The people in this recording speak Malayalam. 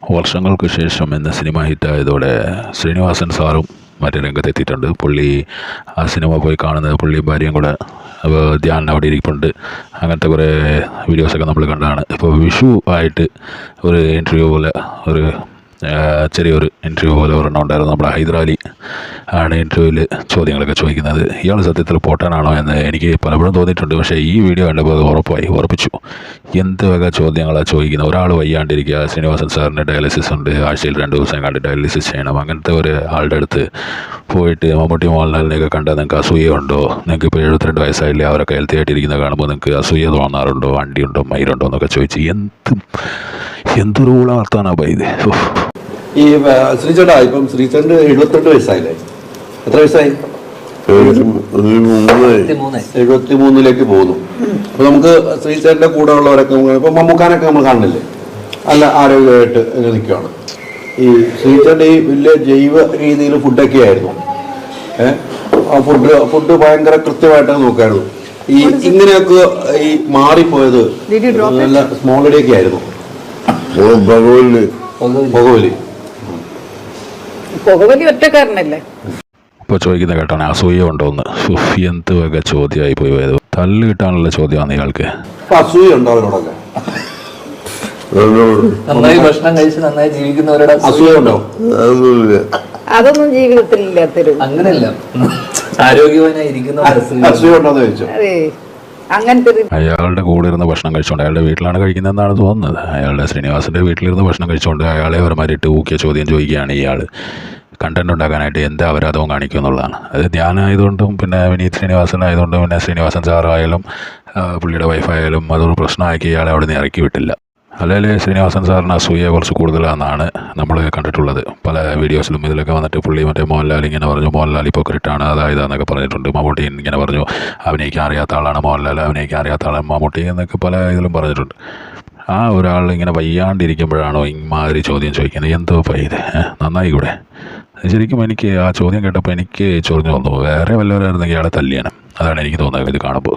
വർഷങ്ങൾക്ക് ശേഷം എന്ന സിനിമ ഹിറ്റായതോടെ ശ്രീനിവാസൻ സാറും മറ്റേ രംഗത്തെത്തിയിട്ടുണ്ട്. പുള്ളി ആ സിനിമ പോയി കാണുന്നത് പുള്ളിയും ഭാര്യയും കൂടെ ധ്യാനം അവിടെ ഇരിപ്പുണ്ട്. അങ്ങനത്തെ കുറേ വീഡിയോസൊക്കെ നമ്മൾ കണ്ടതാണ്. ഇപ്പോൾ വിഷു ആയിട്ട് ഒരു ഇൻ്റർവ്യൂ പോലെ ചെറിയൊരു ഇൻ്റർവ്യൂ പോലെ ഒരെണ്ണം ഉണ്ടായിരുന്നു. നമ്മുടെ ഹൈദരാലി ആണ് ഇൻ്റർവ്യൂവിൽ ചോദ്യങ്ങളൊക്കെ ചോദിക്കുന്നത്. ഇയാൾ സത്യത്തിൽ പൊട്ടനാണോ എന്ന് എനിക്ക് പലപ്പോഴും തോന്നിയിട്ടുണ്ട്. പക്ഷേ ഈ വീഡിയോ കണ്ടപ്പോൾ അത് ഉറപ്പിച്ചു. എന്ത് വക ചോദ്യങ്ങളാണ് ചോദിക്കുന്നത്. ഒരാൾ വയ്യാണ്ടിരിക്കുക, ശ്രീനിവാസൻ സാറിൻ്റെ ഡയാലിസിസ് ഉണ്ട്, ആഴ്ചയിൽ 2 ദിവസം കണ്ട് ഡയാലിസിസ് ചെയ്യണം. അങ്ങനത്തെ ഒരു ആളുടെ അടുത്ത് പോയിട്ട് മമ്മൂട്ടി മോഹൻലാലിനെയൊക്കെ കണ്ടാൽ നിങ്ങൾക്ക് അസൂയുണ്ടോ, നിങ്ങൾക്ക് ഇപ്പോൾ 72 വയസ്സായില്ലേ, അവരൊക്കെ ഹെൽത്തി ആയിട്ടിരിക്കുന്നത് കാണുമ്പോൾ നിങ്ങൾക്ക് അസൂയ തോന്നാറുണ്ടോ, വണ്ടിയുണ്ടോ മയിലുണ്ടോ എന്നൊക്കെ ചോദിച്ച് എന്തൊരു വളർത്താനാണ് ഇത്. ഈ ശ്രീചേട്ടാ, ഇപ്പം ശ്രീചേട്ടന് 72 വയസ്സായില്ലേ? എത്ര വയസ്സായി? 73 പോകുന്നു. അപ്പൊ നമുക്ക് ശ്രീചേട്ടന്റെ കൂടെ ഉള്ളവരൊക്കെ ഇപ്പൊ മമ്മൂക്കാനൊക്കെ നമ്മൾ കാണുന്നില്ലേ, നല്ല ആരോഗ്യമായിട്ട് നിൽക്കുകയാണ്. ഈ ശ്രീചേട്ടൻ ഈ വലിയ ജൈവ രീതിയിൽ ഫുഡൊക്കെ ആയിരുന്നു. ഫുഡ് ഭയങ്കര കൃത്യമായിട്ട് നോക്കായിരുന്നു. ഈ ഇങ്ങനെയൊക്കെ ഈ മാറിപ്പോയത് നല്ല സ്മോളിലേക്ക് ആയിരുന്നു. ഇപ്പോൾ ചോദിക്കുന്ന കേട്ടാണ് അസൂയ ഉണ്ടോന്ന്. എന്ത് വക ചോദ്യമായി പോയി പോയത്. തല്ല് കിട്ടാനുള്ള ചോദ്യമാണ് ഇയാൾക്ക്. അസൂയ ഉണ്ടോ അവരോടൊക്കെ? നന്നായി ഭക്ഷണം കഴിച്ച് നന്നായി ജീവിക്കുന്നവരുടെ അസൂയ ഉണ്ടോ? അതൊന്നും ജീവിതത്തിൽ അങ്ങനെയല്ല, ആരോഗ്യവാനായി ഇരിക്കുന്ന അസൂയ ഉണ്ടോന്ന് ചോദിച്ചോ? അങ്ങനത്തെ അയാളുടെ കൂടെ ഇരുന്ന് ഭക്ഷണം കഴിച്ചുകൊണ്ട്, അയാളുടെ വീട്ടിലാണ് കഴിക്കുന്നതെന്നാണ് തോന്നുന്നത്. അയാളുടെ ശ്രീനിവാസൻ്റെ വീട്ടിലിരുന്ന് ഭക്ഷണം കഴിച്ചുകൊണ്ട് അയാളെ അവരുമാരിട്ട് ഊക്കിയ ചോദ്യം ചോദിക്കുകയാണ് ഇയാൾ. കണ്ടന്റ് ഉണ്ടാക്കാനായിട്ട് എന്ത് അപരാധവും കാണിക്കും എന്നുള്ളതാണ്. അത് ധ്യാനായതുകൊണ്ടും പിന്നെ വിനീത് ശ്രീനിവാസനായതുകൊണ്ടും പിന്നെ ശ്രീനിവാസൻ സാറായാലും പുള്ളിയുടെ വൈഫായാലും അതൊരു പ്രശ്നമാക്കി ഇയാളെ അവിടെ നിന്ന് ഇറക്കി വിട്ടില്ല. അല്ലെങ്കിൽ ശ്രീനിവാസൻ സാറിന് അസൂയ കുറച്ച് കൂടുതലാണെന്നാണ് നമ്മൾ കണ്ടിട്ടുള്ളത്. പല വീഡിയോസിലും ഇതിലൊക്കെ വന്നിട്ട് പുള്ളി മറ്റേ മോഹൻലാൽ ഇങ്ങനെ പറഞ്ഞു, മോഹൻലാൽ ഹിപ്പോക്രിറ്റാണ്, അതായത് എന്നൊക്കെ പറഞ്ഞിട്ടുണ്ട്. മമ്മൂട്ടി ഇങ്ങനെ പറഞ്ഞു, അഭിനയിക്കാൻ അറിയാത്ത ആളാണ് മോഹൻലാൽ, അഭിനയിക്കാൻ അറിയാത്ത ആളാണ് മമ്മൂട്ടി എന്നൊക്കെ പല ഇതിലും പറഞ്ഞിട്ടുണ്ട്. ആ ഒരാൾ ഇങ്ങനെ വയ്യാണ്ടിരിക്കുമ്പോഴാണോ ഇമാതിരി ചോദ്യം ചോദിക്കുന്നത്? എന്തോ ഇത് നന്നായി കൂടെ. ശരിക്കും എനിക്ക് ആ ചോദ്യം കേട്ടപ്പോൾ എനിക്ക് ചൊറിഞ്ഞു വന്നു. വേറെ വല്ലവരായിരുന്നെങ്കിൽ ഇയാളെ തല്ലിയാണ്. അതാണ് എനിക്ക് തോന്നുന്നത് ഇത് കാണുമ്പോൾ.